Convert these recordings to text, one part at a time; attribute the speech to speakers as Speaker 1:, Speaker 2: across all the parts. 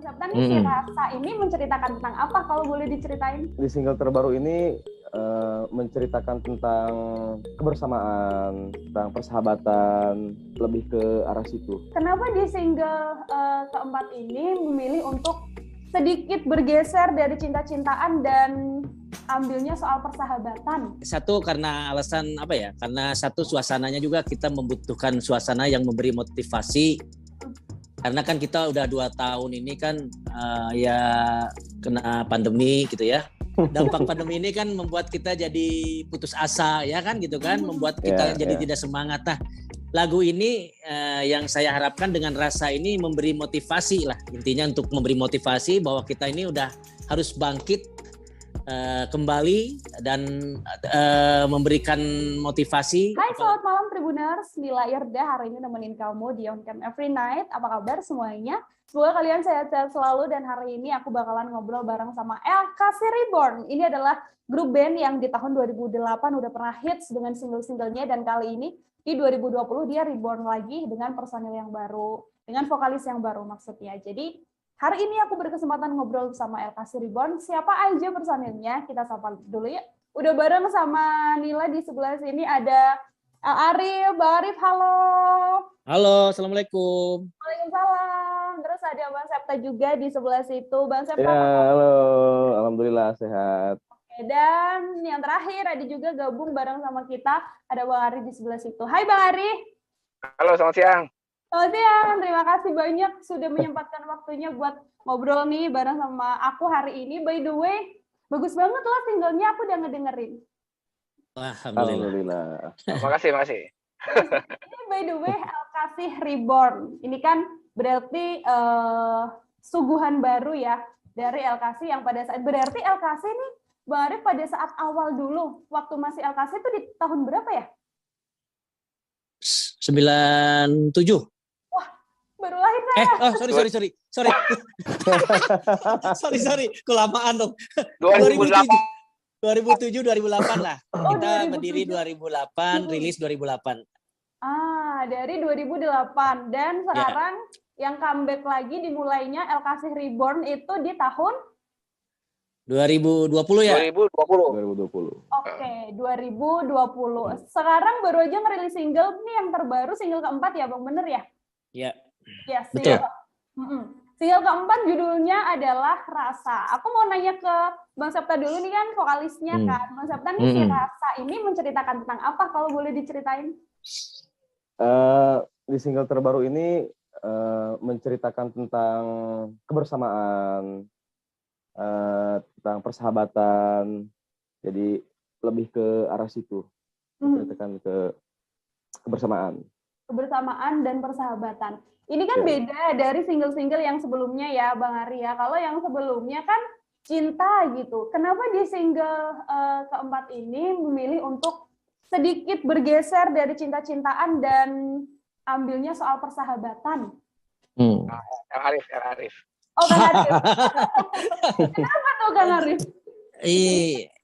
Speaker 1: Sabta nih si Rasa ini menceritakan tentang apa kalau boleh diceritain?
Speaker 2: Di single terbaru ini menceritakan tentang kebersamaan, tentang persahabatan, lebih ke arah situ.
Speaker 1: Kenapa di single keempat ini memilih untuk sedikit bergeser dari cinta-cintaan dan ambilnya soal persahabatan?
Speaker 3: Satu karena alasan apa ya? Karena satu suasananya juga kita membutuhkan suasana yang memberi motivasi. Karena kan kita udah 2 tahun ini kan ya kena pandemi gitu ya. Dampak pandemi ini kan membuat kita jadi putus asa ya kan gitu kan, membuat kita jadi tidak semangat. Nah, lagu ini yang saya harapkan dengan Rasa ini memberi motivasi lah, intinya untuk memberi motivasi bahwa kita ini udah harus bangkit kembali dan memberikan motivasi.
Speaker 1: Hai, selamat malam Tribuners, Mila Irda hari ini nemenin kamu di On Cam Every Night. Apa kabar semuanya? Semoga kalian sehat-sehat selalu, dan hari ini aku bakalan ngobrol bareng sama LKC Reborn. Ini adalah grup band yang di tahun 2008 udah pernah hits dengan single-singlenya, dan kali ini di 2020 dia reborn lagi dengan personil yang baru, dengan vokalis yang baru maksudnya. Jadi hari ini aku berkesempatan ngobrol sama LKC Reborn. Siapa aja personilnya? Kita sapa dulu ya. Udah bareng sama Nila di sebelah sini ada Arif. Bang Arif, halo.
Speaker 3: Halo, assalamualaikum.
Speaker 1: Waalaikumsalam. Terus ada Bang Septa juga di sebelah situ. Bang Septa.
Speaker 2: Ya, halo. Alhamdulillah sehat.
Speaker 1: Oke, dan yang terakhir ada juga gabung bareng sama kita, ada Bang Arif di sebelah situ. Hai Bang Arif.
Speaker 4: Halo, selamat siang.
Speaker 1: Selamat siang, terima kasih banyak sudah menyempatkan waktunya buat ngobrol nih bareng sama aku hari ini. By the way, bagus banget lah singlenya, aku udah ngedengerin.
Speaker 3: Alhamdulillah.
Speaker 4: Makasih.
Speaker 1: Ini by the way, LKC Reborn. Ini kan berarti suguhan baru ya dari LKC yang pada saat, berarti LKC ini Bang Arif pada saat awal dulu, waktu masih LKC itu di tahun berapa ya?
Speaker 3: 97.
Speaker 1: Baru lahir saya.
Speaker 3: Sorry. Kelamaan dong.
Speaker 4: 2008.
Speaker 3: 2008 lah. Kita
Speaker 1: 2007.
Speaker 3: berdiri 2008, rilis 2008.
Speaker 1: Dari 2008. Dan sekarang yang comeback lagi dimulainya LKC Reborn itu di tahun
Speaker 3: 2020 ya?
Speaker 4: 2020.
Speaker 1: Oke, 2020. Sekarang baru aja ngerilis single nih yang terbaru, single keempat ya Bang, bener ya?
Speaker 3: Iya.
Speaker 1: Ya,
Speaker 3: betul.
Speaker 1: Single keempat judulnya adalah Rasa. Aku mau nanya ke Bang Septa dulu nih kan vokalisnya kan. Bang Septa nih si Rasa ini menceritakan tentang apa kalau boleh diceritain?
Speaker 2: Di single terbaru ini menceritakan tentang kebersamaan, tentang persahabatan, jadi lebih ke arah situ, menceritakan ke kebersamaan
Speaker 1: Dan persahabatan. Ini kan beda dari single-single yang sebelumnya ya Bang Arya. Kalau yang sebelumnya kan cinta gitu. Kenapa di single keempat ini memilih untuk sedikit bergeser dari cinta-cintaan dan ambilnya soal persahabatan?
Speaker 4: Arif.
Speaker 1: Oh, Kang Arif. Kenapa tuh Kang Arif?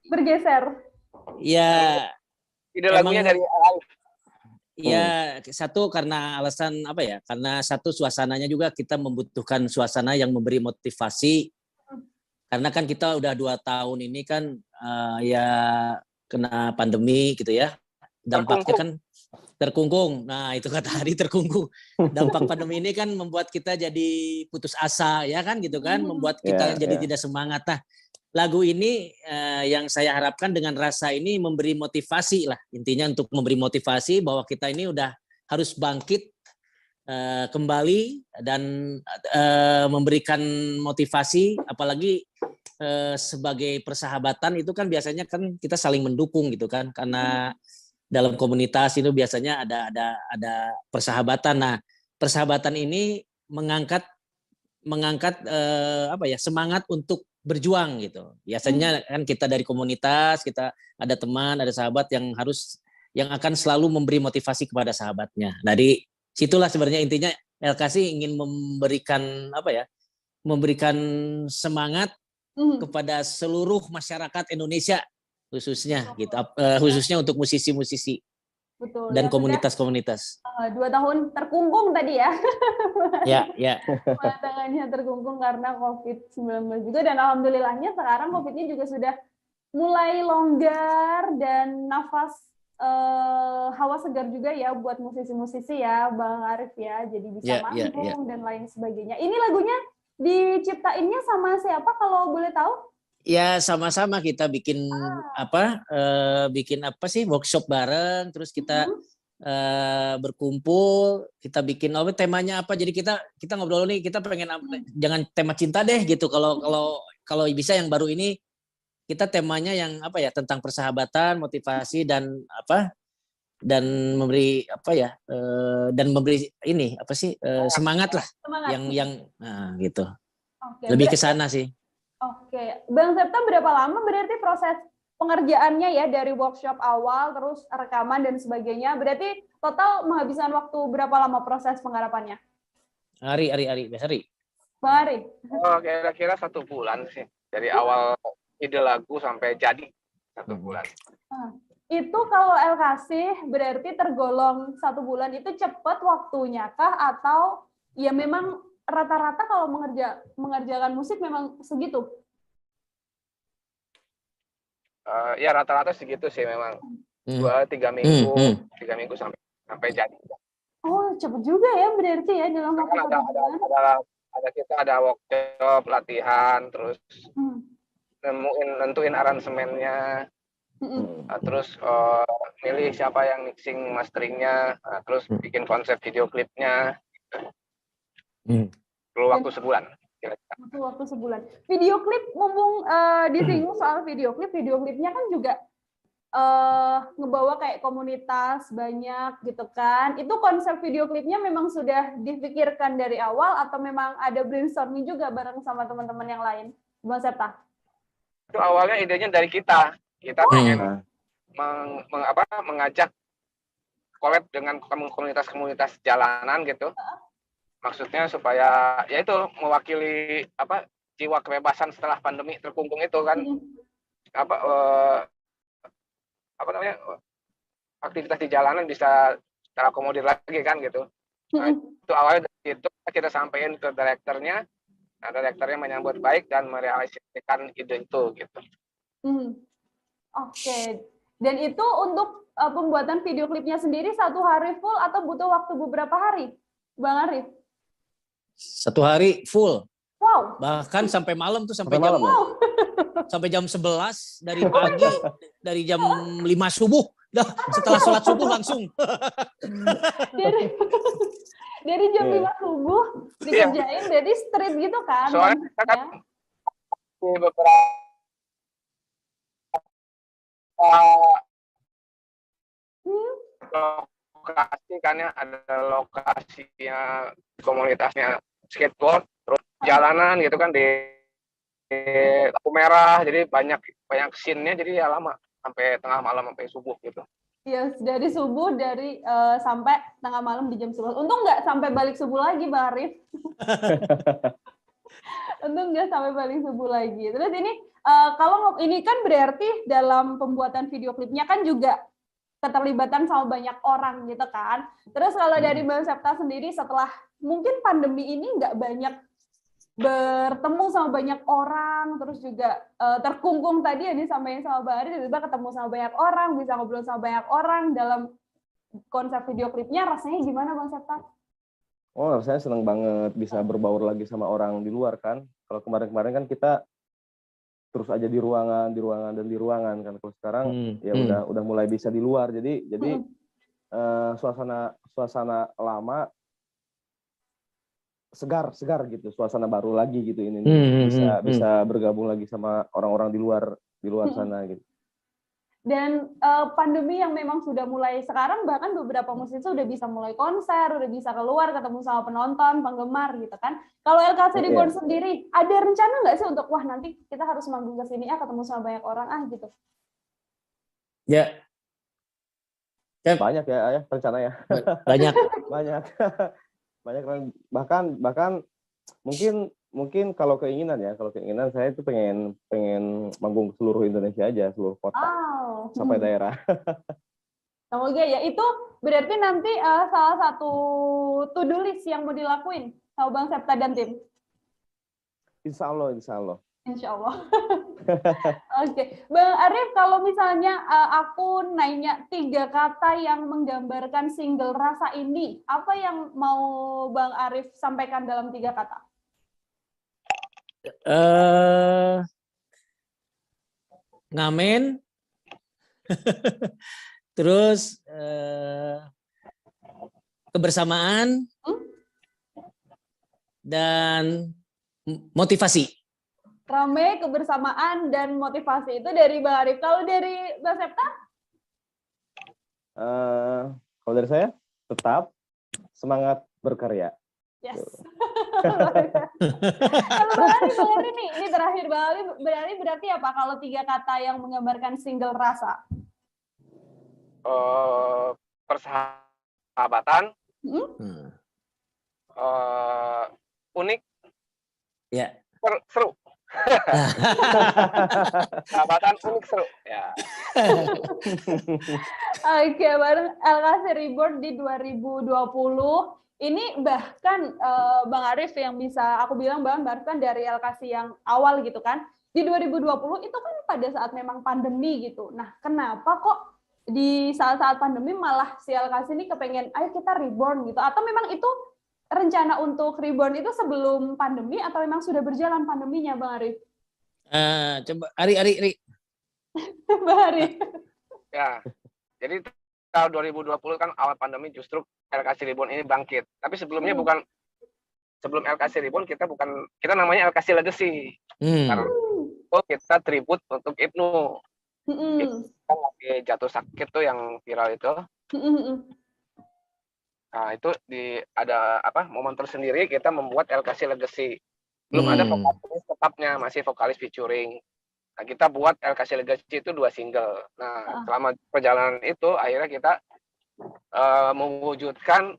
Speaker 1: Bergeser.
Speaker 3: Ya.
Speaker 4: Ide lagunya dari Arif.
Speaker 3: Ya, satu karena alasan apa ya? Karena satu suasananya juga kita membutuhkan suasana yang memberi motivasi. Karena kan kita udah 2 tahun ini kan ya kena pandemi gitu ya. Dampaknya kan terkungkung. Nah, itu kata Hari, terkungkung. Dampak pandemi ini kan membuat kita jadi putus asa ya kan gitu kan, membuat kita jadi tidak semangat. Nah, lagu ini yang saya harapkan dengan Rasa ini memberi motivasi lah, intinya untuk memberi motivasi bahwa kita ini udah harus bangkit kembali dan memberikan motivasi, apalagi sebagai persahabatan itu kan biasanya kan kita saling mendukung gitu kan, karena dalam komunitas itu biasanya ada persahabatan. Nah, persahabatan ini mengangkat semangat untuk berjuang gitu. Biasanya kan kita dari komunitas, kita ada teman, ada sahabat yang akan selalu memberi motivasi kepada sahabatnya. Dari situlah sebenarnya intinya LKC ingin memberikan semangat kepada seluruh masyarakat Indonesia khususnya gitu, khususnya untuk musisi-musisi.
Speaker 1: Betul.
Speaker 3: dan
Speaker 1: Ya, sudah
Speaker 3: komunitas-komunitas.
Speaker 1: 2 tahun terkungkung tadi ya.
Speaker 3: Ya.
Speaker 1: Tangannya terkungkung karena COVID-19 juga, dan alhamdulillahnya sekarang COVID-nya juga sudah mulai longgar dan nafas hawa segar juga ya buat musisi-musisi ya Bang Arif ya, jadi bisa
Speaker 3: Ya.
Speaker 1: manggung dan lain sebagainya. Ini lagunya diciptainnya sama siapa kalau boleh tahu?
Speaker 3: Ya, sama-sama kita bikin bikin workshop bareng, terus kita berkumpul, kita bikin temanya apa. Jadi kita ngobrol nih, kita pengen jangan tema cinta deh gitu. Kalau bisa yang baru ini kita temanya yang tentang persahabatan, motivasi dan memberi dan memberi ini semangat lah.
Speaker 1: Semangat.
Speaker 3: Yang gitu.
Speaker 1: Oke,
Speaker 3: lebih ke sana sih.
Speaker 1: Oke, Bang Septa, berapa lama berarti proses pengerjaannya ya, dari workshop awal terus rekaman dan sebagainya? Berarti total menghabiskan waktu berapa lama proses penggarapannya?
Speaker 3: Ari, biasa Ari.
Speaker 1: Bang Ari?
Speaker 4: Kira-kira 1 bulan sih, dari awal ide lagu sampai jadi 1 bulan.
Speaker 1: Itu kalau LKC berarti tergolong 1 bulan itu cepat waktunya kah, atau ya memang rata-rata kalau mengerjakan musik memang segitu?
Speaker 4: Ya rata-rata segitu sih memang. 2-3 minggu, 3 minggu sampai jadi.
Speaker 1: Oh, cepet juga ya berarti ya dalam waktu 1 bulan.
Speaker 4: Kita ada workshop, latihan, terus nentuin aransemennya, terus milih siapa yang mixing masteringnya, terus bikin konsep video klipnya. Perlu waktu sebulan.
Speaker 1: Butuh waktu sebulan. Video klip, mumpung disinggung soal video klipnya kan juga ngebawa kayak komunitas banyak gitu kan. Itu konsep video klipnya memang sudah dipikirkan dari awal atau memang ada brainstorming juga bareng sama teman-teman yang lain, Bang Septa?
Speaker 4: Itu awalnya idenya dari kita. Kita pengen mengajak collab dengan komunitas-komunitas jalanan gitu. Maksudnya supaya ya itu mewakili jiwa kebebasan setelah pandemi terkungkung itu kan, aktivitas di jalanan bisa terakomodir lagi kan gitu. Nah, itu awalnya dari itu kita sampaikan ke direkturnya. Nah, direkturnya menyambut baik dan merealisasikan ide itu gitu.
Speaker 1: Oke. Dan itu untuk pembuatan video klipnya sendiri 1 hari full atau butuh waktu beberapa hari, Bang Arif?
Speaker 3: 1 hari full.
Speaker 1: Wow.
Speaker 3: Bahkan sampai malam tuh, sampai jam 11 dari pagi, dari jam 5 subuh. Setelah sholat subuh langsung.
Speaker 1: Dari jam 5 subuh dikerjain, jadi street gitu kan?
Speaker 4: Soalnya kita kan beberapa lokasi kan ya, ada lokasinya komunitasnya skateboard, terus jalanan gitu kan di lampu merah, jadi banyak scene-nya, jadi ya lama sampai tengah malam sampai subuh gitu.
Speaker 1: Iya, dari subuh sampai tengah malam di jam 11. Untung nggak sampai balik subuh lagi, Bang Arif. Untung nggak sampai balik subuh lagi. Terus ini kalau ini kan berarti dalam pembuatan video klipnya kan juga keterlibatan sama banyak orang gitu kan. Terus kalau dari Bang Septa sendiri setelah mungkin pandemi ini nggak banyak bertemu sama banyak orang, terus juga terkungkung tadi yang disampaikan sama Bang Ari, tiba-tiba ketemu sama banyak orang, bisa ngobrol sama banyak orang dalam konsep video klipnya, rasanya gimana Bang Septa?
Speaker 2: Oh, rasanya senang banget bisa berbaur lagi sama orang di luar kan. Kalau kemarin-kemarin kan kita terus aja di ruangan kan. Kalau sekarang ya udah mulai bisa di luar. Jadi suasana lama segar gitu, suasana baru lagi gitu ini. Bisa bergabung lagi sama orang-orang di luar sana gitu.
Speaker 1: Dan pandemi yang memang sudah mulai sekarang, bahkan beberapa musisi udah bisa mulai konser, udah bisa keluar ketemu sama penonton, penggemar gitu kan. Kalau LKC Reborn sendiri, ada rencana nggak sih untuk wah nanti kita harus manggung ke sini ketemu sama banyak orang gitu?
Speaker 3: Ya.
Speaker 2: Banyak ya rencana ya.
Speaker 3: Banyak.
Speaker 2: Banyak bahkan mungkin kalau keinginan saya itu pengen manggung seluruh Indonesia aja, seluruh kota sampai daerah.
Speaker 1: Semoga ya. Itu berarti nanti salah satu to-do list yang mau dilakuin sama Bang Septa dan tim.
Speaker 2: Insya Allah, insya Allah.
Speaker 1: Insya Allah. Oke, Bang Arif, kalau misalnya aku nanya 3 kata yang menggambarkan single rasa ini, apa yang mau Bang Arif sampaikan dalam 3 kata?
Speaker 3: Ngamen, terus kebersamaan, dan motivasi.
Speaker 1: Rame, kebersamaan, dan motivasi. Itu dari Bang Arif. Kalau dari Bang Septa?
Speaker 2: Kalau dari saya, tetap semangat berkarya.
Speaker 1: Yes. Kalau Bang Arif nih, ini terakhir Bang Arif berarti apa kalau 3 kata yang menggambarkan single rasa?
Speaker 4: Persahabatan, unik,
Speaker 3: ya,
Speaker 4: seru. Sahabatan unik seru. Ya.
Speaker 1: Oke, bareng LKC Reborn di 2020. Ini bahkan Bang Arif yang bisa aku bilang bahkan dari LKC yang awal gitu kan. Di 2020 itu kan pada saat memang pandemi gitu. Nah, kenapa kok di saat-saat pandemi malah si LKC ini kepengen ayo kita reborn gitu? Atau memang itu rencana untuk reborn itu sebelum pandemi atau memang sudah berjalan pandeminya, Bang Arif?
Speaker 3: Coba Ari.
Speaker 1: Bang Arif.
Speaker 4: Ya, jadi tahun 2020 kan awal pandemi justru LKC Reborn ini bangkit. Tapi sebelumnya sebelum LKC Reborn kita namanya LKC Legacy. Karena itu kita tribut untuk Ibnu. Kita lagi jatuh sakit tuh yang viral itu. Nah, itu ada momen tersendiri kita membuat LKC Legacy. Belum ada vokalis tetapnya, masih vokalis featuring. Nah, kita buat LKC Legacy itu 2 single. Nah, selama perjalanan itu akhirnya kita mewujudkan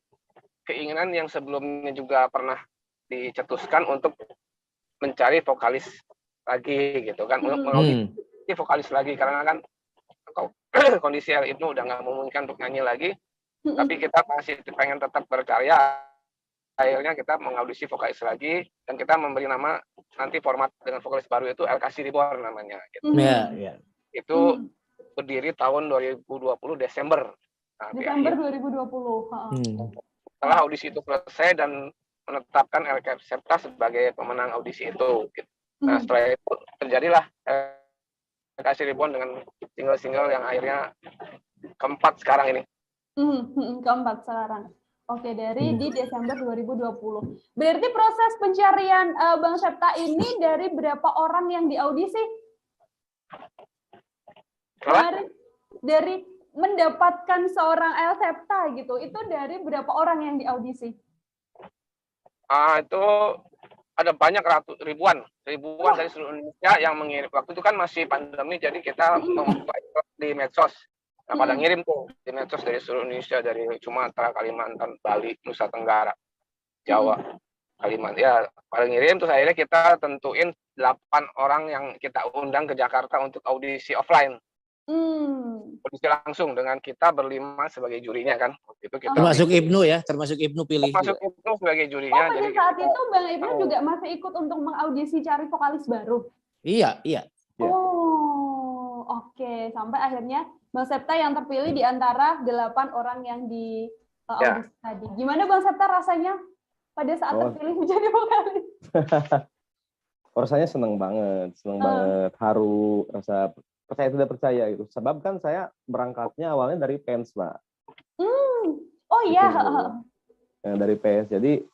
Speaker 4: keinginan yang sebelumnya juga pernah dicetuskan untuk mencari vokalis lagi gitu kan, mengaudisi vokalis lagi karena kan kondisi Ibnu udah nggak memungkinkan untuk nyanyi lagi. Tapi kita masih pengen tetap berkarya. Akhirnya kita mengaudisi vokalis lagi dan kita memberi nama nanti format dengan vokalis baru itu LKC Reborn namanya. Gitu. Itu berdiri tahun 2020 Desember. Nah,
Speaker 1: Desember 2020.
Speaker 4: Setelah audisi itu selesai dan menetapkan LKC Septa sebagai pemenang audisi itu. Gitu. Nah setelah itu terjadilah LKC Reborn dengan single-single yang akhirnya keempat sekarang ini.
Speaker 1: Keempat sekarang. Oke, di Desember 2020. Berarti proses pencarian Bang Septa ini dari berapa orang yang diaudisi? Dari mendapatkan seorang El Septa gitu, itu dari berapa orang yang diaudisi?
Speaker 4: Itu ada banyak ribuan dari seluruh Indonesia yang mengirim. Waktu itu kan masih pandemi, jadi kita membuka di medsos. Nah, pada ngirim tuh di medsos dari seluruh Indonesia, dari Sumatera, Kalimantan, Bali, Nusa Tenggara, Jawa, Kalimantan. Ya, pada ngirim, terus akhirnya kita tentuin 8 orang yang kita undang ke Jakarta untuk audisi offline. Audisi langsung dengan kita berlima sebagai jurinya kan. Itu kita
Speaker 3: termasuk Ibnu ya, termasuk Ibnu pilih.
Speaker 4: Termasuk Ibnu sebagai jurinya.
Speaker 1: Pada saat itu Bang Ibnu juga masih ikut untuk mengaudisi cari vokalis baru?
Speaker 3: Iya.
Speaker 1: Oh, oke. Sampai akhirnya Bang Septa yang terpilih di antara 8 orang yang di audisi tadi. Gimana Bang Septa rasanya pada saat terpilih menjadi vokalis?
Speaker 2: Rasanya seneng banget, haru, rasa percaya tidak percaya gitu. Sebab kan saya berangkatnya awalnya dari fans, Mbak.
Speaker 1: Oh iya.
Speaker 2: Ya, dari fans. Jadi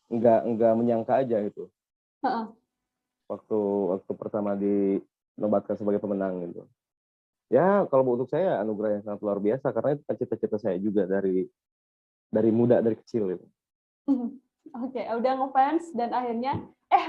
Speaker 2: nggak menyangka aja itu. Waktu pertama dinobatkan sebagai pemenang gitu. Ya, kalau untuk saya anugerah yang sangat luar biasa karena itu cita-cita saya juga dari muda, dari kecil gitu.
Speaker 1: Oke, udah ngefans dan akhirnya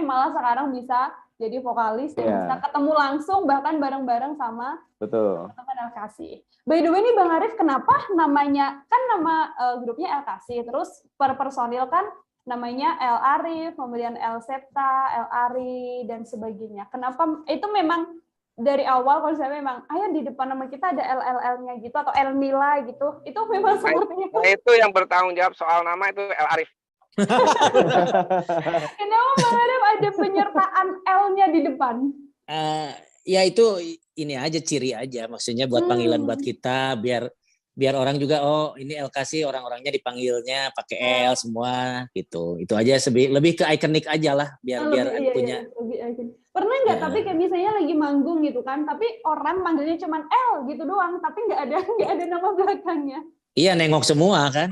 Speaker 1: malah sekarang bisa jadi vokalis dan bisa ketemu langsung bahkan bareng-bareng sama teman LKC. By the way nih Bang Arif, kenapa namanya kan nama grupnya LKC, terus per personil kan namanya El Arif, kemudian El Septa, El Ari dan sebagainya. Kenapa itu memang dari awal konsepnya memang ayo di depan nama kita ada LLL-nya gitu atau El Mila gitu, itu memang seperti itu.
Speaker 4: Nah itu yang bertanggung jawab soal nama itu El Arif.
Speaker 1: Kenapa Bang Arif ada penyertaan L-nya di depan?
Speaker 3: Ya itu ini aja, ciri aja, maksudnya buat panggilan buat kita, biar orang juga oh ini LKC orang-orangnya dipanggilnya pakai L semua gitu. Itu aja lebih ke ikonik aja lah, biar punya.
Speaker 1: Pernah nggak tapi kayak misalnya lagi manggung gitu kan, tapi orang manggilnya cuman L gitu doang, tapi nggak ada nama belakangnya.
Speaker 3: Iya, nengok semua kan.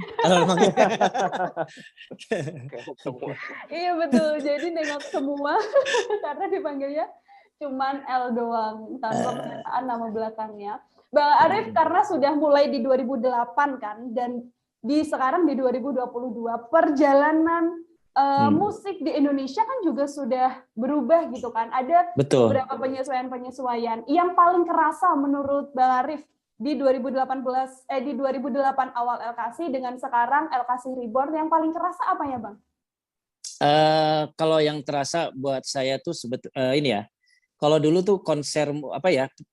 Speaker 1: Iya betul, jadi nengok semua karena dipanggilnya cuman L doang tanpa pernyataan nama belakangnya. Bang Arif karena sudah mulai di 2008 kan, dan sekarang di 2022 perjalanan musik di Indonesia kan juga sudah berubah gitu kan. Ada beberapa penyesuaian-penyesuaian. Yang paling kerasa menurut Bang Arif di 2008 awal LKC dengan sekarang LKC Reborn, yang paling kerasa apa ya Bang?
Speaker 3: Kalau yang terasa buat saya tuh ini ya. Kalau dulu tuh konser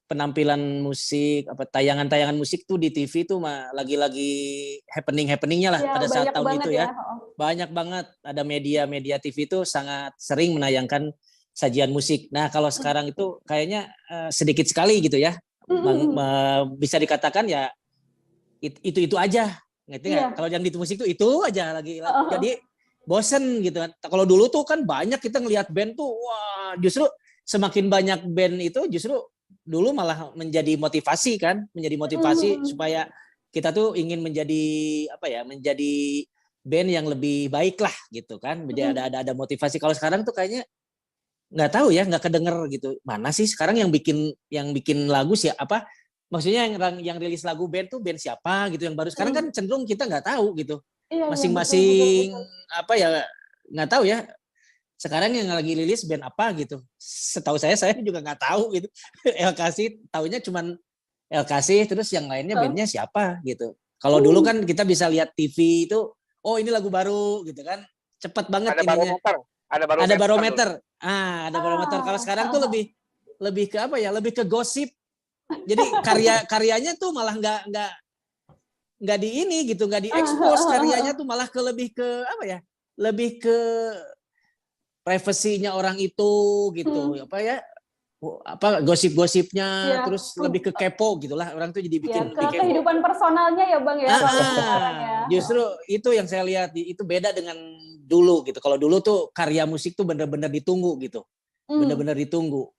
Speaker 3: penampilan musik, tayangan-tayangan musik tuh di TV tuh lagi-lagi happeningnya lah pada saat tahun itu ya. Banyak banget, ada media TV itu sangat sering menayangkan sajian musik. Nah, kalau sekarang itu kayaknya sedikit sekali gitu ya. Bisa dikatakan ya itu aja. Ngerti nggak? Kalau yang di musik tuh itu aja lagi. Jadi bosen gitu kan. Kalau dulu tuh kan banyak kita ngelihat band tuh, wah justru semakin banyak band itu justru dulu malah menjadi motivasi kan, supaya kita tuh ingin menjadi menjadi band yang lebih baik lah gitu kan. Jadi ada motivasi. Kalau sekarang tuh kayaknya nggak tahu ya, nggak kedenger gitu. Mana sih sekarang yang bikin lagu siapa? Maksudnya yang rilis lagu band tuh band siapa gitu yang baru. Sekarang kan cenderung kita nggak tahu gitu. Masing-masing nggak tahu ya. Sekarang yang lagi rilis band apa gitu. Setahu saya juga nggak tahu gitu. LKC taunya cuman LKC, terus yang lainnya bandnya siapa gitu. Kalau dulu kan kita bisa lihat TV itu, oh ini lagu baru gitu kan. Cepat banget ininya. Ada barometer. Ada barometer. Kalau sekarang tuh lebih ke apa ya? Lebih ke gosip. Jadi karyanya tuh malah nggak di ini gitu, nggak diekspos karyanya tuh malah lebih ke apa ya? Lebih ke privasinya orang itu gitu, gosip-gosipnya, terus lebih ke kepo gitulah, orang tuh jadi bikin
Speaker 1: kehidupan personalnya ya Bang ya.
Speaker 3: Justru itu yang saya lihat, itu beda dengan dulu gitu. Kalau dulu tuh karya musik tuh benar-benar ditunggu gitu, benar-benar ditunggu.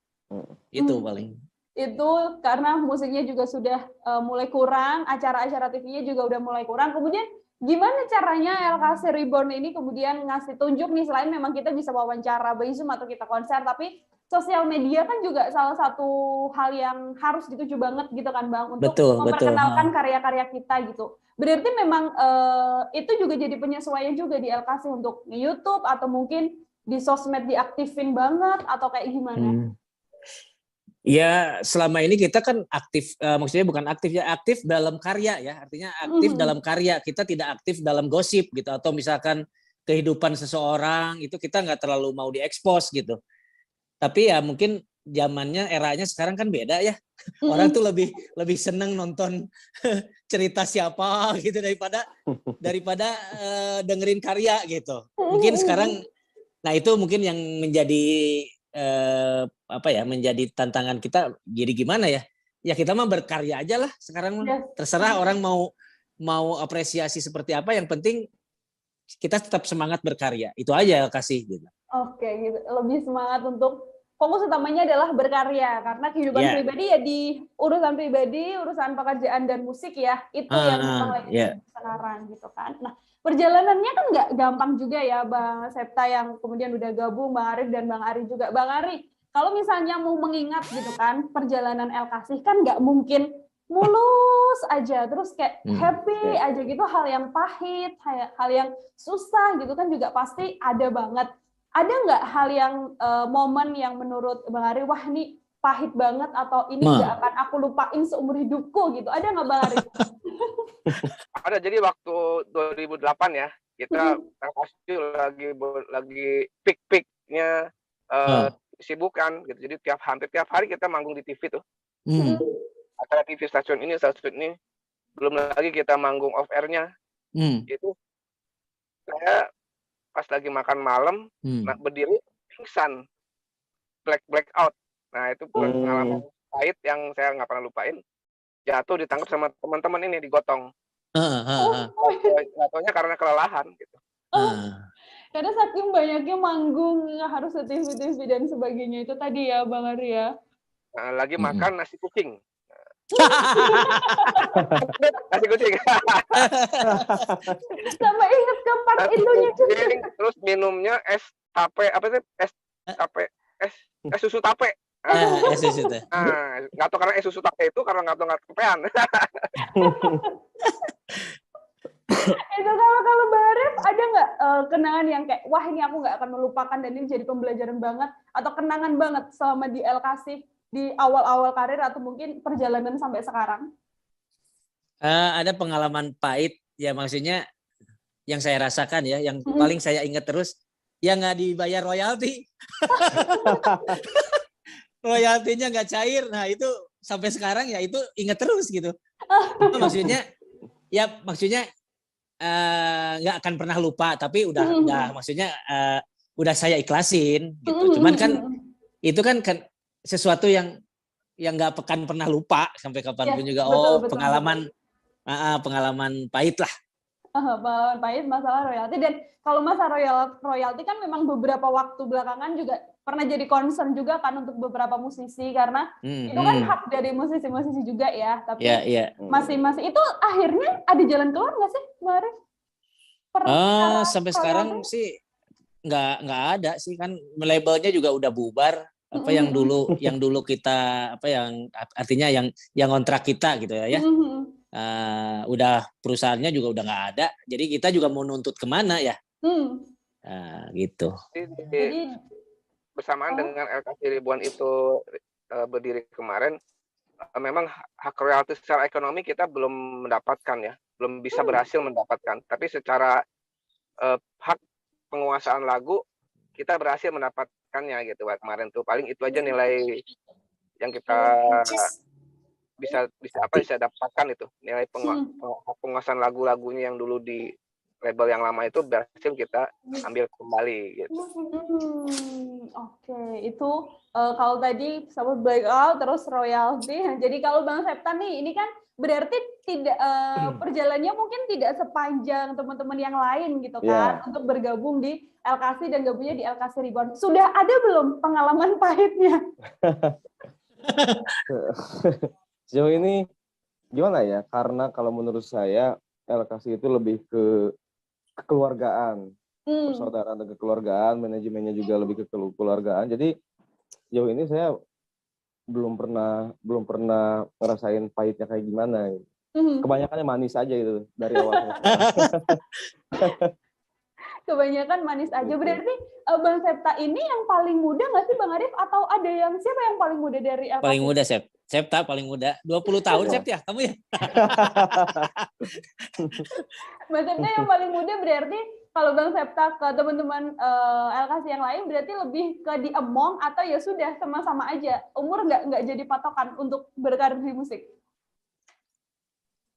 Speaker 3: Itu paling.
Speaker 1: Itu karena musiknya juga sudah mulai kurang, acara-acara TV-nya juga udah mulai kurang. Kemudian gimana caranya LKC Reborn ini kemudian ngasih tunjuk nih, selain memang kita bisa wawancara by Zoom atau kita konser, tapi sosial media kan juga salah satu hal yang harus dituju banget gitu kan Bang, untuk memperkenalkan karya-karya kita gitu. Berarti memang itu juga jadi penyesuaian juga di LKC untuk YouTube atau mungkin di sosmed diaktifin banget atau kayak gimana?
Speaker 3: Ya selama ini kita kan aktif, maksudnya bukan aktif ya, aktif dalam karya ya, artinya aktif dalam karya, kita tidak aktif dalam gosip gitu, atau misalkan kehidupan seseorang itu kita nggak terlalu mau diekspos gitu. Tapi ya mungkin zamannya, eranya sekarang kan beda ya, orang tuh lebih seneng nonton cerita siapa gitu daripada dengerin karya gitu. Mungkin sekarang, nah itu mungkin yang menjadi menjadi tantangan kita. Jadi gimana ya kita mah berkarya aja lah sekarang, terserah orang mau apresiasi seperti apa, yang penting kita tetap semangat berkarya, itu aja kasih gitu.
Speaker 1: Oke, gitu. Lebih semangat untuk fokus utamanya adalah berkarya, karena kehidupan pribadi ya di urusan pribadi, urusan pekerjaan dan musik ya, itu yang memang lagi sekarang gitu kan. Nah, perjalanannya kan nggak gampang juga ya Bang Septa yang kemudian udah gabung, Bang Arif dan Bang Ari juga. Bang Ari, kalau misalnya mau mengingat gitu kan, perjalanan LKC kan nggak mungkin mulus aja, terus kayak happy aja gitu, hal yang pahit, hal yang susah gitu kan juga pasti ada banget. Ada nggak hal yang momen yang menurut Bang Ari, wah ini pahit banget atau ini nggak akan aku lupain seumur hidupku gitu? Ada nggak Bang Ari?
Speaker 4: Ada. Jadi waktu 2008 ya, kita LKC lagi peak-peaknya kesibukan gitu. Jadi hampir tiap hari kita manggung di TV tuh. Acara TV stasiun ini. Belum lagi kita manggung off air-nya. Itu saya pas lagi makan malam, berdiri pingsan, black out. Nah itu pengalaman pahit yang saya nggak pernah lupain. Jatuh ditangkap sama teman-teman ini digotong. Jatuhnya karena kelelahan gitu.
Speaker 1: Karena saking banyaknya manggung, harus ke TV dan sebagainya itu tadi ya Bang Ari ya.
Speaker 4: Nah, lagi makan nasi kucing. Nasi kucing.
Speaker 1: Sampai inget ke part itunya juga.
Speaker 4: Terus minumnya es tape, apa sih? Es tape, es susu tape.
Speaker 3: Es susu tape.
Speaker 4: Nggak tahu karena es susu tape itu karena nggak kepean.
Speaker 1: Itu kalau Bang Arif ada nggak kenangan yang kayak wah ini aku nggak akan melupakan dan ini jadi pembelajaran banget atau kenangan banget selama di LKC di awal-awal karir atau mungkin perjalanan sampai sekarang?
Speaker 3: Ada pengalaman pahit ya, maksudnya yang saya rasakan ya, yang paling saya ingat terus ya nggak dibayar royalti. Royaltinya nggak cair. Nah itu sampai sekarang ya itu ingat terus gitu. Maksudnya nggak akan pernah lupa, tapi udah maksudnya udah saya ikhlasin gitu. Cuman kan itu kan sesuatu yang nggak akan pernah lupa sampai kapanpun juga. Betul, pengalaman pahit lah.
Speaker 1: Pengalaman pahit masalah royalti. Dan kalau masalah royalti kan memang beberapa waktu belakangan juga pernah jadi concern juga kan untuk beberapa musisi karena itu kan hak dari musisi-musisi juga ya. Tapi masih itu akhirnya ada jalan keluar nggak sih, Mbak Arif?
Speaker 3: Sampai sekarang sih nggak ada sih, kan labelnya juga udah bubar. Apa yang dulu kita yang artinya yang kontrak kita gitu ya. Udah perusahaannya juga udah nggak ada. Jadi kita juga mau nuntut kemana ya? Gitu.
Speaker 4: Jadi bersamaan dengan LKC Ribuan itu berdiri kemarin, memang hak royalti secara ekonomi kita belum mendapatkan ya, belum bisa berhasil mendapatkan. Tapi secara hak penguasaan lagu kita berhasil mendapatkannya gitu kemarin tuh. Paling itu aja nilai yang kita bisa dapatkan itu, nilai penguasaan lagu-lagunya yang dulu di label yang lama itu berhasil kita ambil kembali gitu.
Speaker 1: Oke, itu kalau tadi sama blackout terus royalty. Jadi kalau Bang Septa nih, ini kan berarti tidak perjalanannya mungkin tidak sepanjang teman-teman yang lain gitu kan untuk bergabung di LKC dan gabungnya di LKC Ribuan. Sudah ada belum pengalaman pahitnya?
Speaker 2: Sejauh ini gimana ya? Karena kalau menurut saya LKC itu lebih ke kekeluargaan, persaudaraan dan kekeluargaan, manajemennya juga lebih ke kekeluargaan. Jadi sejauh ini saya belum pernah ngerasain pahitnya kayak gimana. Kebanyakannya manis aja itu dari awal.
Speaker 1: Kebanyakan manis aja. Berarti Bang Septa ini yang paling muda nggak sih Bang Arif? Atau ada yang siapa yang paling muda dari LKC?
Speaker 3: Paling muda Septa paling muda. 20 tahun Sept ya kamu ya?
Speaker 1: Bang Septa yang paling muda berarti kalau Bang Septa ke teman-teman LKC yang lain berarti lebih ke di among atau ya sudah sama-sama aja. Umur nggak jadi patokan untuk berkarir di musik?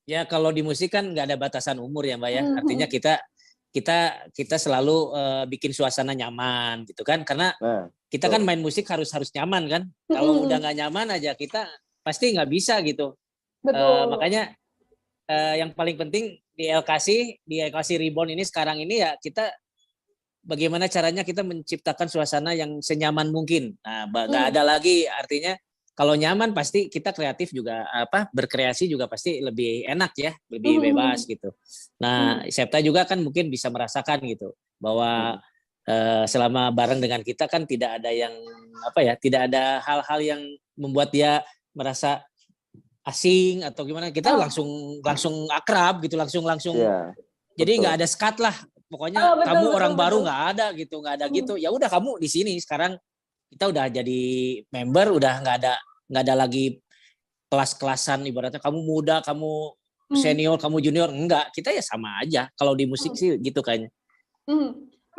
Speaker 3: Ya kalau di musik kan nggak ada batasan umur ya Mbak ya. Artinya kita selalu bikin suasana nyaman gitu kan, karena kita kan main musik harus nyaman kan. Kalau udah nggak nyaman aja kita pasti nggak bisa gitu. Makanya yang paling penting di LKC Reborn ini sekarang ini ya kita bagaimana caranya kita menciptakan suasana yang senyaman mungkin. Nah, nggak ada lagi, artinya kalau nyaman pasti kita kreatif juga berkreasi juga pasti lebih enak ya, lebih bebas gitu. Nah, Septa juga kan mungkin bisa merasakan gitu bahwa selama bareng dengan kita kan tidak ada yang tidak ada hal-hal yang membuat dia merasa asing atau gimana. Kita langsung akrab gitu, langsung. Jadi nggak ada sekat lah. Pokoknya kamu orang baru nggak ada gitu. Ya udah kamu di sini sekarang kita udah jadi member, udah nggak ada lagi kelas-kelasan ibaratnya kamu muda, kamu senior, kamu junior, enggak, kita ya sama aja. Kalau di musik sih gitu kayaknya.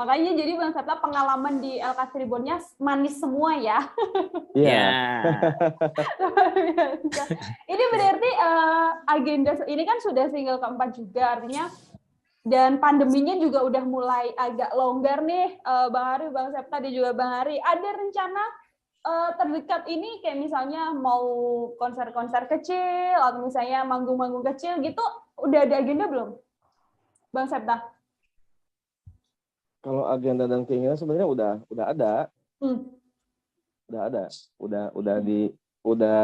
Speaker 1: Makanya jadi Bang Septa pengalaman di LK Cirebonnya manis semua ya.
Speaker 3: Iya.
Speaker 1: Ini berarti agenda ini kan sudah single keempat juga, artinya dan pandeminya juga udah mulai agak longgar nih, Bang Ari, Bang Septa, dan juga Bang Ari. Ada rencana terdekat ini kayak misalnya mau konser-konser kecil atau misalnya manggung-manggung kecil gitu, udah ada agenda belum, Bang Septa?
Speaker 2: Kalau agenda dan keinginan sebenarnya udah ada. Udah ada. Udah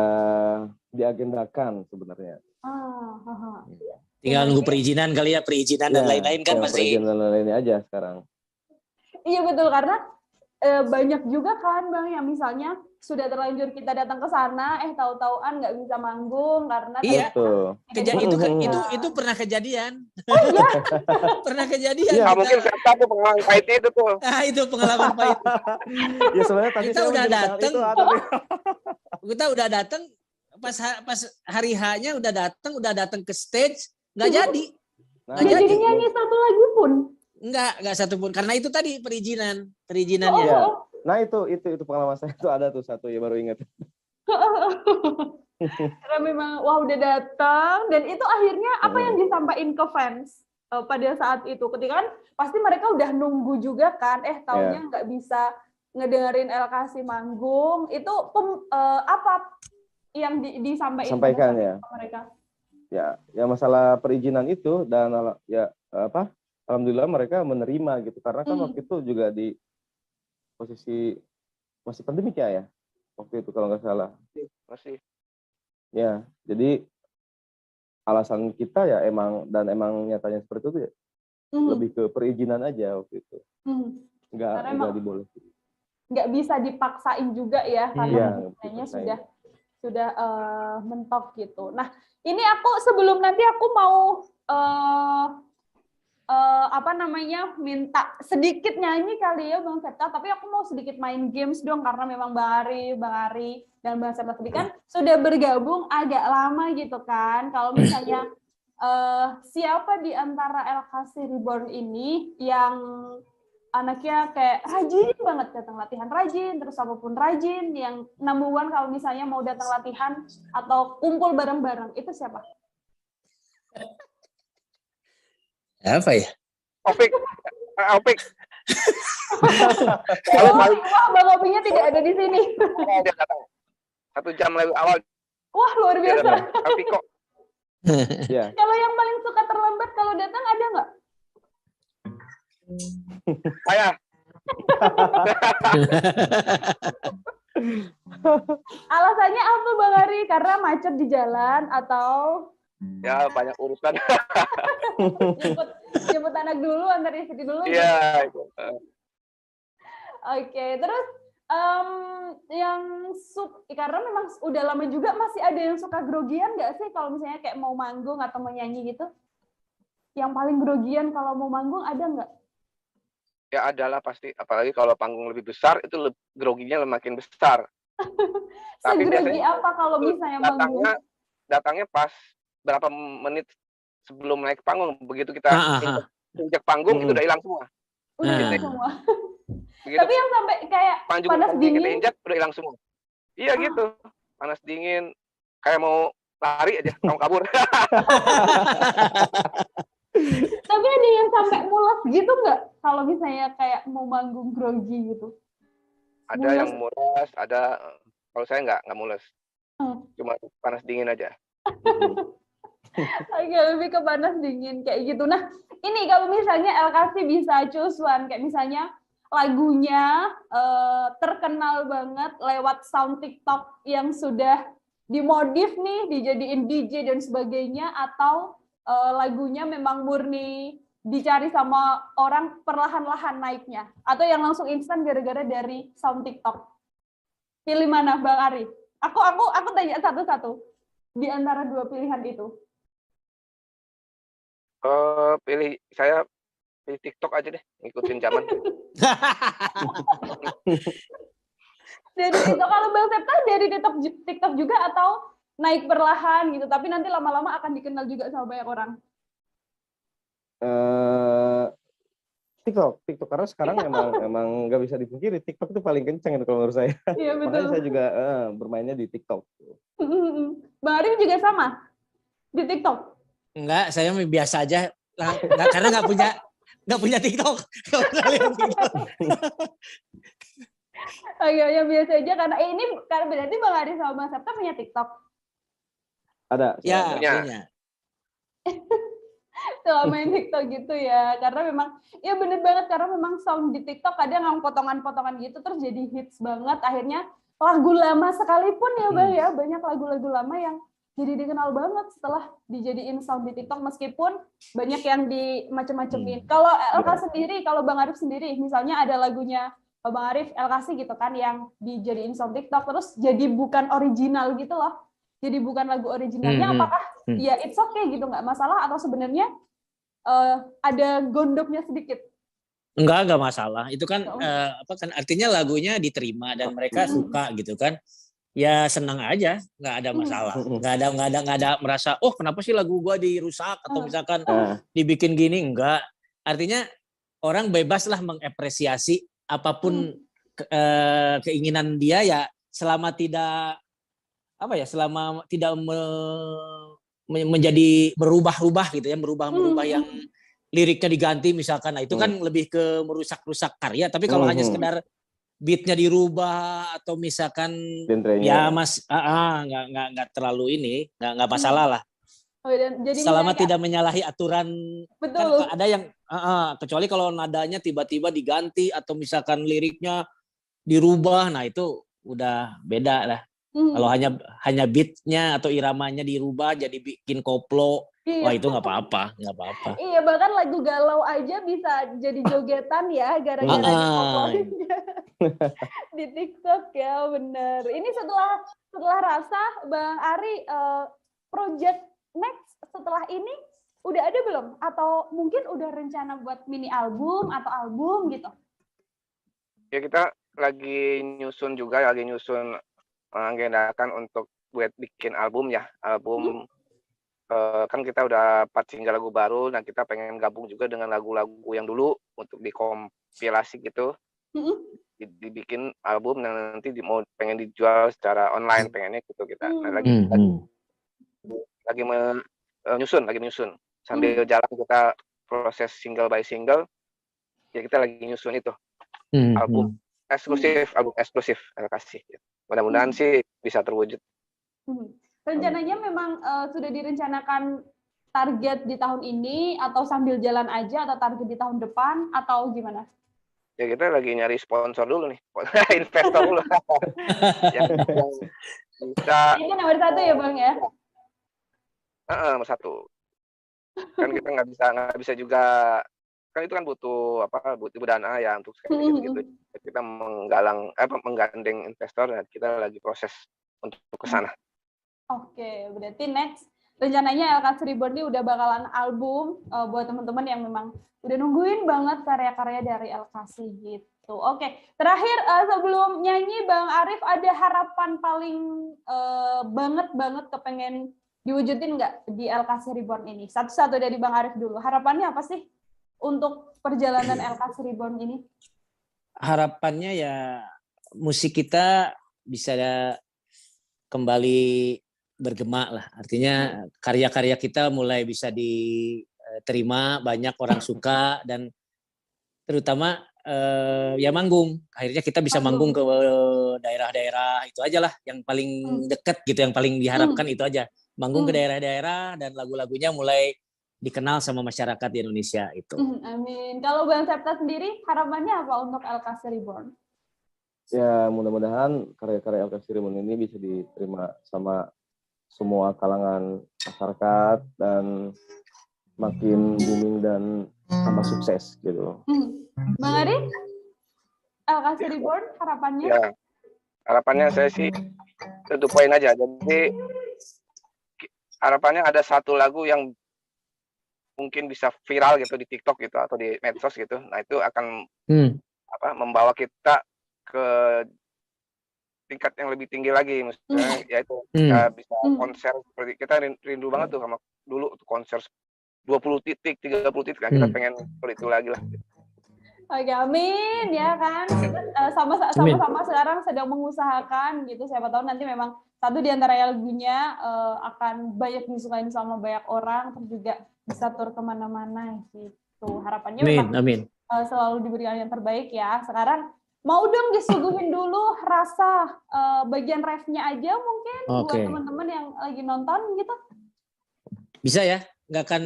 Speaker 2: diagendakan sebenarnya.
Speaker 3: Tinggal nunggu perizinan kali ya, perizinan dan lain-lain kan masih.
Speaker 2: Perizinan dan lain-lain aja sekarang.
Speaker 1: Iya betul, karena banyak juga kan Bang yang misalnya sudah terlanjur kita datang ke sana, tahu-tahuan nggak bisa manggung karena
Speaker 3: iya. Itu pernah kejadian. Oh iya. Pernah kejadian.
Speaker 4: Ya, mungkin Septa tuh pengalaman pahitnya itu tuh.
Speaker 3: Itu pengalaman pahit.
Speaker 2: Ya sebenarnya tadi
Speaker 3: kita udah datang. Kita udah datang pas hari H-nya udah datang ke stage, nggak jadi.
Speaker 1: Nggak jadi nyanyi satu lagu pun.
Speaker 3: Enggak satu pun karena itu tadi perizinannya.
Speaker 2: Nah itu pengalaman saya itu ada tuh satu ya, baru ingat.
Speaker 1: Karena memang wah udah datang dan itu akhirnya apa yang disampaikan ke fans pada saat itu, ketika kan pasti mereka udah nunggu juga kan, taunya nggak bisa ngedengerin LKC manggung, itu apa yang disampaikan
Speaker 2: ya
Speaker 1: ke mereka?
Speaker 2: Ya masalah perizinan itu dan ya alhamdulillah mereka menerima gitu, karena kan waktu itu juga di posisi masih pandemi ya waktu itu kalau nggak salah.
Speaker 4: Masih.
Speaker 2: Ya, jadi alasan kita ya emang nyatanya seperti itu ya. Lebih ke perizinan aja waktu itu. Nggak dibolehin.
Speaker 1: Nggak bisa dipaksain juga ya, karena kayaknya sudah mentok gitu. Nah, ini aku sebelum nanti aku mau minta sedikit nyanyi kali ya Bang Septa, tapi aku mau sedikit main games dong, karena memang Bang Ari dan Bang Septa tadi kan sudah bergabung agak lama gitu kan. Kalau misalnya siapa di antara LKC Reborn ini yang anaknya kayak rajin banget datang latihan, rajin, terus apapun rajin, yang number one kalau misalnya mau datang latihan atau kumpul bareng-bareng, itu siapa?
Speaker 3: Apa ya?
Speaker 4: Opik.
Speaker 1: Wah, Bang Opinya tidak ada di sini.
Speaker 4: Dia datang 1 jam lebih awal.
Speaker 1: Wah, luar biasa.
Speaker 4: Tapi kok.
Speaker 1: Kalau yang paling suka terlambat kalau datang ada nggak?
Speaker 4: Saya.
Speaker 1: Alasannya apa Bang Ari? Karena macet di jalan atau?
Speaker 4: Ya banyak urusan.
Speaker 1: jemput anak dulu, antar istri dulu.
Speaker 4: Iya.
Speaker 1: Oke, terus karena memang udah lama juga, masih ada yang suka grogian nggak sih kalau misalnya kayak mau manggung atau mau nyanyi gitu? Yang paling grogian kalau mau manggung ada nggak?
Speaker 4: Ya adalah pasti, apalagi kalau panggung lebih besar itu groginya makin besar.
Speaker 1: Tapi biasanya apa kalau misalnya manggung?
Speaker 4: Datangnya pas berapa menit sebelum naik panggung, begitu kita injak panggung itu udah hilang semua.
Speaker 1: Udah hilang semua.
Speaker 4: Begitu,
Speaker 1: tapi yang sampai kayak panas dingin
Speaker 4: kita injak udah hilang semua. Iya gitu, panas dingin, kayak mau lari aja, mau kabur.
Speaker 1: Tapi ada yang sampai mules gitu nggak? Kalau misalnya kayak mau manggung grogi gitu?
Speaker 4: Ada yang mules, ada. Kalau saya nggak mules, cuma panas dingin aja.
Speaker 1: Oke, lebih ke panas dingin kayak gitu. Nah, ini kalau misalnya LKC bisa choose one, kayak misalnya lagunya terkenal banget lewat sound TikTok yang sudah dimodif nih, dijadiin DJ dan sebagainya, atau lagunya memang murni dicari sama orang perlahan-lahan naiknya, atau yang langsung instan gara-gara dari sound TikTok. Pilih mana Bang Ari? Aku tanya satu-satu di antara dua pilihan itu.
Speaker 4: Saya pilih TikTok aja deh, ngikutin zaman.
Speaker 1: Dari TikTok, kalau Bang Septa dari TikTok juga atau naik perlahan gitu, tapi nanti lama-lama akan dikenal juga sama banyak orang?
Speaker 2: TikTok karena sekarang emang nggak bisa dipungkiri TikTok itu paling kenceng itu kalau menurut saya.
Speaker 1: Iya betul.
Speaker 2: Makanya saya juga bermainnya di TikTok.
Speaker 1: Bang Arif juga sama di TikTok?
Speaker 3: Enggak, saya biasa aja. Enggak, karena nggak punya TikTok.
Speaker 1: Oh iya biasa aja karena ini karena berarti Bang Arif sama Bang Septa punya TikTok.
Speaker 2: Ada.
Speaker 3: Ya, punya.
Speaker 1: Suka main TikTok gitu ya, karena memang ya bener banget karena memang sound di TikTok kadang yang potongan-potongan gitu terus jadi hits banget, akhirnya lagu lama sekalipun ya Bang ya, banyak lagu-lagu lama yang jadi dikenal banget setelah dijadiin sound di TikTok meskipun banyak yang di macem-macemin. Kalau LK sendiri, kalau Bang Arif sendiri, misalnya ada lagunya Bang Arif LKC gitu kan yang dijadiin sound TikTok terus jadi bukan original gitu loh. Jadi bukan lagu originalnya, apakah ya it's okay gitu, nggak masalah atau sebenarnya ada gondoknya sedikit?
Speaker 3: Enggak masalah. Itu kan kan artinya lagunya diterima dan mereka suka gitu kan. Ya senang aja, nggak ada masalah. Nggak ada merasa, oh kenapa sih lagu gua dirusak atau misalkan dibikin gini, enggak. Artinya orang bebas lah mengapresiasi apapun keinginan dia ya selama tidak menjadi berubah-ubah gitu ya, merubah yang liriknya diganti misalkan. Nah itu kan lebih ke merusak-rusak karya, tapi kalau hanya sekedar beatnya dirubah atau misalkan ya Mas nggak terlalu ini, nggak masalah lah. Jadi selama tidak menyalahi aturan. Betul. Kan ada yang kecuali kalau nadanya tiba-tiba diganti atau misalkan liriknya dirubah, nah itu udah beda lah. Kalau hanya beatnya atau iramanya dirubah jadi bikin koplo, wah itu nggak apa-apa.
Speaker 1: Iya, bahkan lagu galau aja bisa jadi jogetan ya gara-gara dikoploin di TikTok ya, bener. Ini setelah Rasa, Bang Ari, project next setelah ini udah ada belum? Atau mungkin udah rencana buat mini album atau album gitu?
Speaker 4: Ya kita lagi nyusun mengagendakan untuk buat bikin album ya, kan kita udah 4 single lagu baru, dan kita pengen gabung juga dengan lagu-lagu yang dulu untuk dikompilasi gitu, dibikin album dan nanti pengen dijual secara online, pengennya gitu kita. Nah, lagi menyusun sambil jalan kita proses single by single, ya kita lagi nyusun itu album eksklusif kasih. Mudah-mudahan sih bisa terwujud.
Speaker 1: Rencananya memang sudah direncanakan target di tahun ini atau sambil jalan aja, atau target di tahun depan atau gimana?
Speaker 4: Ya kita lagi nyari sponsor dulu nih, investor dulu. yang bisa.
Speaker 1: Ini nomor 1 ya Bang ya?
Speaker 4: Nomor 1. Kan kita nggak bisa juga, kan itu kan butuh dana ya untuk gitu. Kita menggandeng investor, dan kita lagi proses untuk ke sana.
Speaker 1: Oke, berarti next rencananya LKC Reborn ini udah bakalan album buat teman-teman yang memang udah nungguin banget karya-karya dari LKC gitu. Oke, terakhir sebelum nyanyi Bang Arif, ada harapan paling banget kepengen diwujudin nggak di LKC Reborn ini? Satu-satu dari Bang Arif dulu. Harapannya apa sih untuk perjalanan LKC Reborn ini?
Speaker 3: Harapannya ya musik kita bisa kembali bergema lah. Artinya karya-karya kita mulai bisa diterima, banyak orang suka, dan terutama ya manggung. Akhirnya kita bisa manggung ke daerah-daerah, itu aja lah yang paling dekat gitu, yang paling diharapkan itu aja. Manggung ke daerah-daerah dan lagu-lagunya mulai dikenal sama masyarakat di Indonesia itu.
Speaker 1: Amin. Kalau Bang Septa sendiri harapannya apa untuk LKC Reborn?
Speaker 2: Ya mudah-mudahan karya-karya LKC Reborn ini bisa diterima sama semua kalangan masyarakat dan makin booming dan tambah sukses gitu.
Speaker 1: Bang Ari, LKC Reborn harapannya?
Speaker 4: Ya, harapannya saya sih to poin aja. Jadi harapannya ada satu lagu yang mungkin bisa viral gitu di TikTok gitu atau di medsos gitu. Nah itu akan membawa kita ke tingkat yang lebih tinggi lagi, misalnya yaitu kita bisa konser seperti kita rindu banget tuh sama dulu tuh konser 20 titik, 30 titik, kan kita pengen seperti itu lagi lah.
Speaker 1: Oke, amin ya kan. Sama-sama sekarang sedang mengusahakan gitu. Siapa tahu nanti memang satu di antara lagunya akan banyak disukain sama banyak orang, terus juga bisa tur kemana-mana gitu. Harapannya
Speaker 3: Amin.
Speaker 1: Selalu diberikan yang terbaik ya. Sekarang mau dong disuguhin dulu rasa bagian refnya aja mungkin buat teman-teman yang lagi nonton gitu.
Speaker 3: Bisa ya? Nggak akan.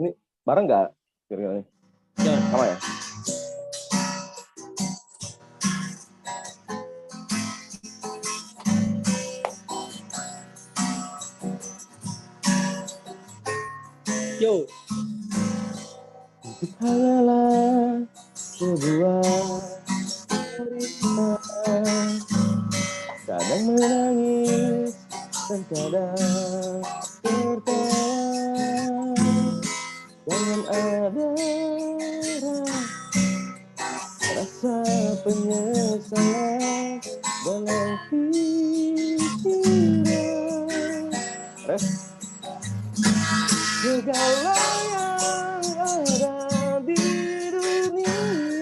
Speaker 2: Ini bareng nggak? Kira-kira nih. Sama ya?
Speaker 3: Yo.
Speaker 2: Hanyalah sebuah cerita, kadang menangis dan kadang tertawa. Jangan ada rasa penyesalan dalam pikiran. Segala yang ada di dunia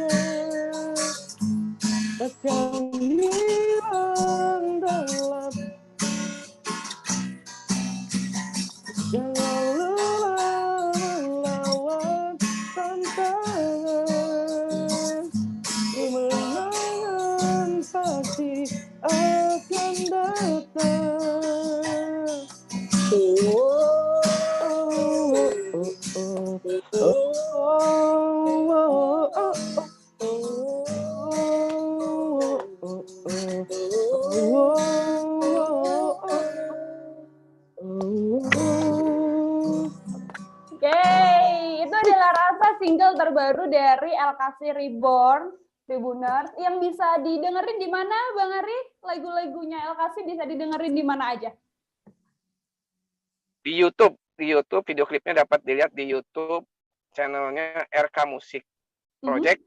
Speaker 2: takkan hilang dalam. Jangan lelah melawan tantangan, kemenangan pasti akan datang.
Speaker 1: Itu adalah rasa single terbaru dari LKC Reborn, Tribuners, yang bisa didengerin di mana, Bang Ari? Lagu-lagunya LKC bisa didengerin di mana aja?
Speaker 4: Di YouTube video klipnya dapat dilihat di YouTube channelnya RK Musik Project,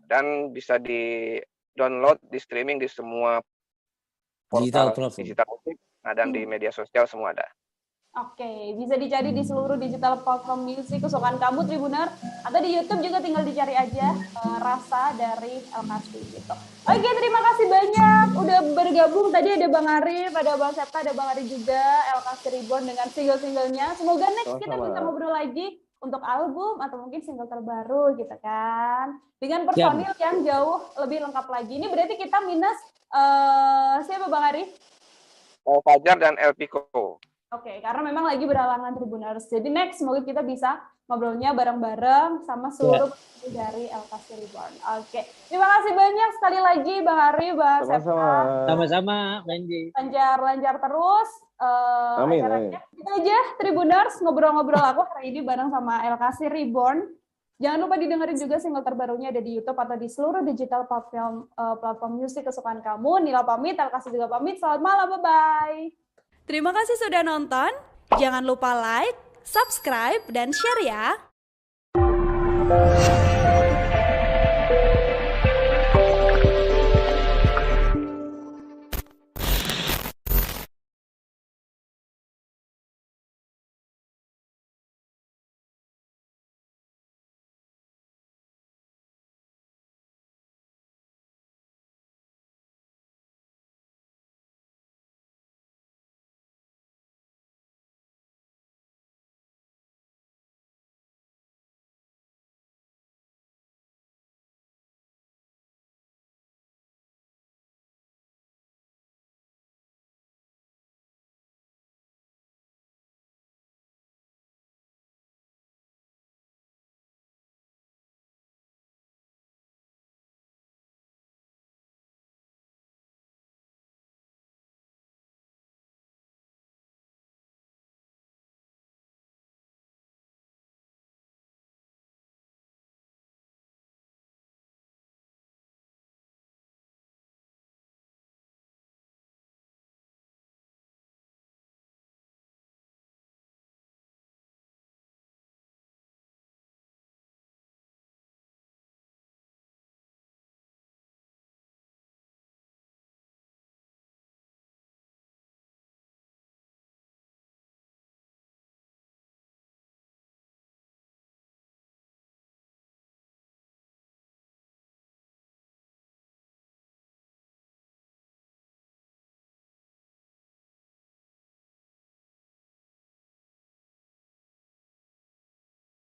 Speaker 4: dan bisa di download, di streaming di semua portal digital musik, dan di media sosial semua ada.
Speaker 1: Oke, bisa dicari di seluruh digital platform musik kesukaan kamu, Tribuner, atau di YouTube juga tinggal dicari aja rasa dari LKC gitu. Oke, terima kasih banyak udah bergabung. Tadi ada Bang Arif, ada Bang Septa, ada Bang Ari juga, LKC Reborn dengan single-singlenya. Semoga next kita bisa ngobrol lagi untuk album atau mungkin single terbaru gitu kan. Dengan personil yang jauh lebih lengkap lagi. Ini berarti kita minus siapa Bang Ari?
Speaker 4: Fajar dan El Pico.
Speaker 1: Oke, karena memang lagi berhalangan Tribuners. Jadi next semoga kita bisa ngobrolnya bareng-bareng sama seluruh dari LKC Reborn. Oke, terima kasih banyak sekali lagi Bang Ari, Bang Septa.
Speaker 3: Sama-sama, Benji.
Speaker 1: Lancar terus.
Speaker 2: Amin.
Speaker 1: Itu aja Tribuners, ngobrol-ngobrol aku hari ini bareng sama LKC Reborn. Jangan lupa didengerin juga single terbarunya ada di YouTube atau di seluruh digital platform musik kesukaan kamu. Nila pamit, LKC juga pamit. Selamat malam, bye-bye. Terima kasih sudah nonton. Jangan lupa like, subscribe, dan share ya.